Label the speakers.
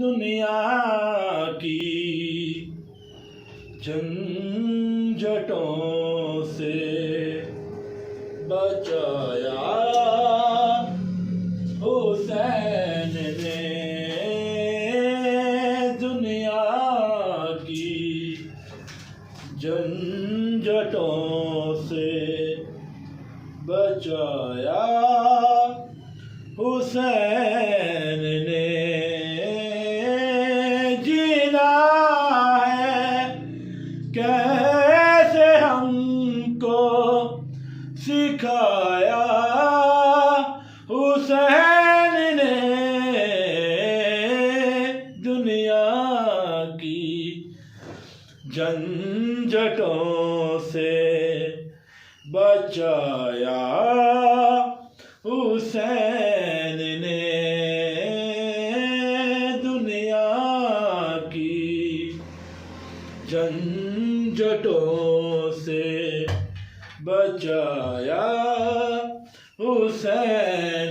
Speaker 1: दुनिया की झंझटों से बचाया हुसैन ने। दुनिया की झंझटों से बचाया हुसैन ने। जीना है कैसे हमको सिखाया हुसैन ने। दुनिया की झंझटों से बचाया हुसैन ने। दुनिया की झंझटों से बचाया हुसैन